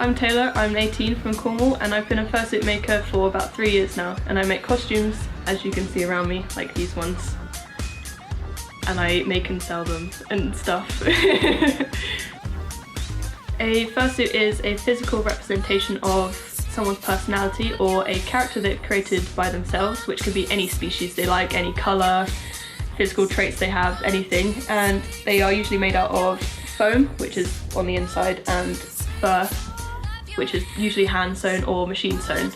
I'm Tayla, I'm 18 from Cornwall, and I've been a fursuit maker for about 3 years now, and I make costumes, as you can see around me, like these ones, and I make and sell them and stuff. A fursuit is a physical representation of someone's personality or a character they've created by themselves, which could be any species they like, any colour, physical traits they have, anything, and they are usually made out of foam, which is on the inside, and fur, which is usually hand sewn or machine sewn.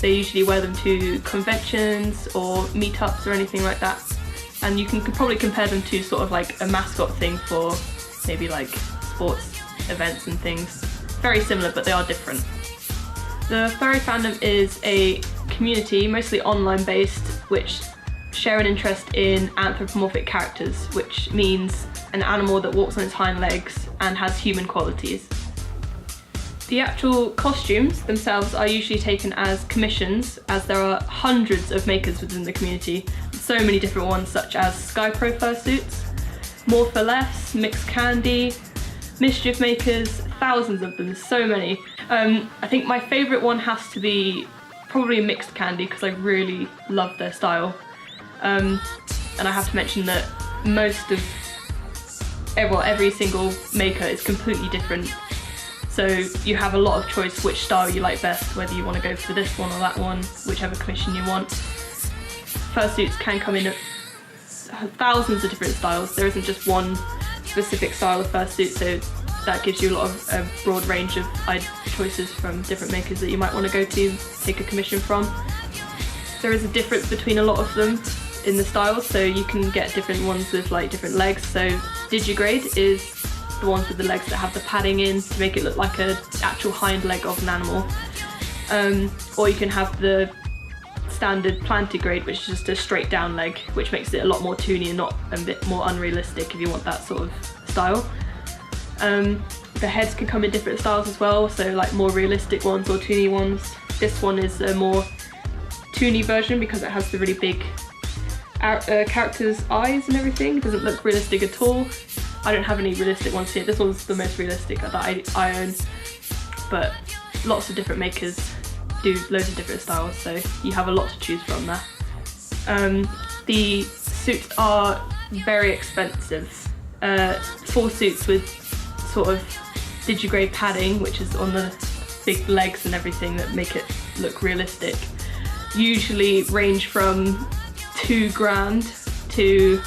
They usually wear them to conventions or meetups or anything like that, and you can probably compare them to sort of like a mascot thing for maybe like sports events and things. Very similar, but they are different. The Furry Fandom is a community, mostly online based, which share an interest in anthropomorphic characters, which means an animal that walks on its hind legs and has human qualities. The actual costumes themselves are usually taken as commissions, as there are hundreds of makers within the community. So many different ones, such as Sky Pro fursuits, More for Less, Mixed Candy, Mischief Makers, thousands of them, so many. I think my favourite one has to be probably Mixed Candy, because I really love their style. And I have to mention that most of, every single maker is completely different. So you have a lot of choice which style you like best, whether you want to go for this one or that one, whichever commission you want. Fursuits can come in thousands of different styles. There isn't just one specific style of fursuit, so that gives you a broad range of choices from different makers that you might want to go to take a commission from. There is a difference between a lot of them in the styles, so you can get different ones with like different legs. So digigrade is the ones with the legs that have the padding in to make it look like an actual hind leg of an animal. Or you can have the standard plantigrade, which is just a straight down leg, which makes it a lot more toony and not a bit more unrealistic if you want that sort of style. The heads can come in different styles as well, so like more realistic ones or toony ones. This one is a more toony version because it has the really big character's eyes and everything. It doesn't look realistic at all. I don't have any realistic ones here. This one's the most realistic that I own, but lots of different makers do loads of different styles, so you have a lot to choose from there. The suits are very expensive. Full suits with sort of digigrade padding, which is on the big legs and everything that make it look realistic, usually range from $2,000 to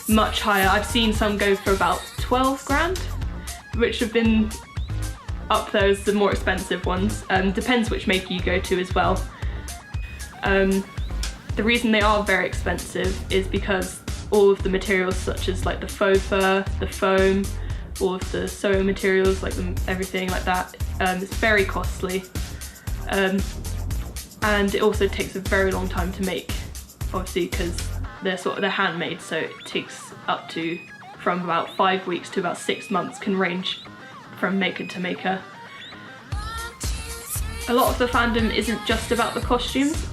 much higher. I've seen some go for about 12 grand, which have been up there as the more expensive ones. Depends which maker you go to as well. The reason they are very expensive is because all of the materials, such as like the faux fur, the foam, all of the sewing materials, like everything like that, it's very costly. And it also takes a very long time to make, obviously, because they're handmade, so it takes up to from about 5 weeks to about 6 months, can range from maker to maker. A lot of the fandom isn't just about the costumes.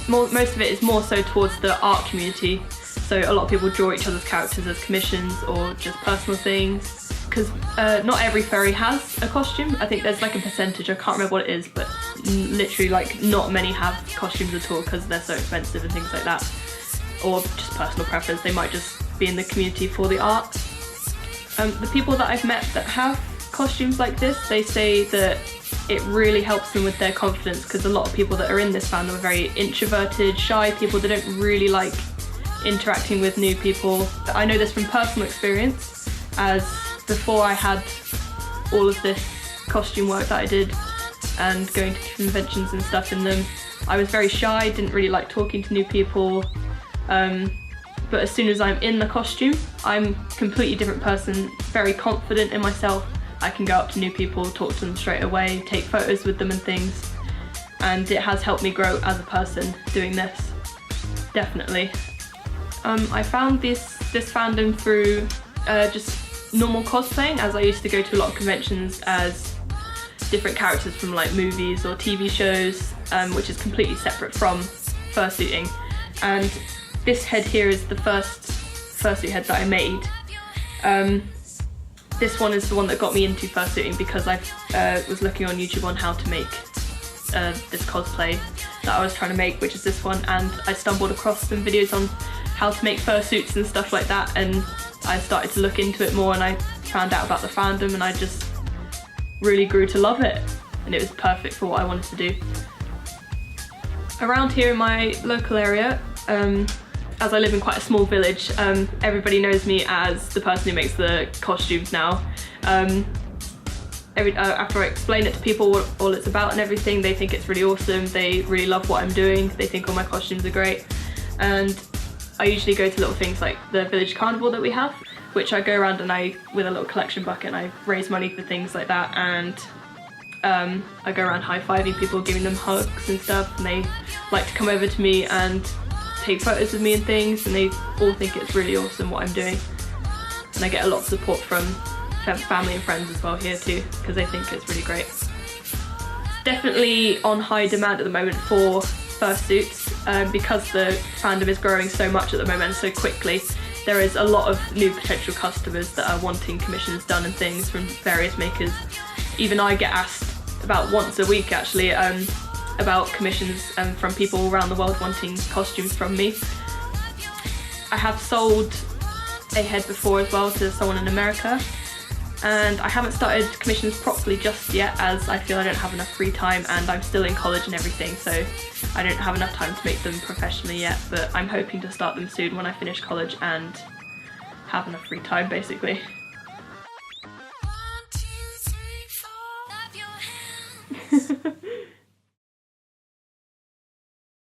Most of it is more so towards the art community. So a lot of people draw each other's characters as commissions or just personal things, because not every furry has a costume. I think there's like a percentage, I can't remember what it is, but literally like not many have costumes at all because they're so expensive and things like that. Or just personal preference, they might just be in the community for the art. The people that I've met that have costumes like this, they say that it really helps them with their confidence, because a lot of people that are in this fandom are very introverted, shy people. They don't really like interacting with new people. I know this from personal experience, as before I had all of this costume work that I did and going to conventions and stuff in them, I was very shy, didn't really like talking to new people. But as soon as I'm in the costume, I'm a completely different person, very confident in myself. I can go up to new people, talk to them straight away, take photos with them and things. And it has helped me grow as a person doing this, definitely. I found this fandom through just normal cosplaying, as I used to go to a lot of conventions as different characters from like movies or TV shows, which is completely separate from fursuiting. And this head here is the first fursuit head that I made. this one is the one that got me into fursuiting because I was looking on YouTube on how to make this cosplay that I was trying to make, which is this one, and I stumbled across some videos on how to make fursuits and stuff like that, and I started to look into it more and I found out about the fandom and I just really grew to love it, and it was perfect for what I wanted to do. Around here in my local area, as I live in quite a small village, everybody knows me as the person who makes the costumes now. After I explain it to people what all it's about and everything, they think it's really awesome, they really love what I'm doing, they think all my costumes are great. And I usually go to little things like the village carnival that we have, which I go around and with a little collection bucket, and I raise money for things like that, and I go around high-fiving people, giving them hugs and stuff, and they like to come over to me and take photos of me and things, and they all think it's really awesome what I'm doing. And I get a lot of support from family and friends as well here too, because they think it's really great. Definitely on high demand at the moment for fursuits, because the fandom is growing so much at the moment and so quickly. There is a lot of new potential customers that are wanting commissions done and things from various makers. Even I get asked about once a week actually about commissions from people around the world wanting costumes from me. I have sold a head before as well to someone in America, and I haven't started commissions properly just yet as I feel I don't have enough free time and I'm still in college and everything, so I don't have enough time to make them professionally yet, but I'm hoping to start them soon when I finish college and have enough free time basically.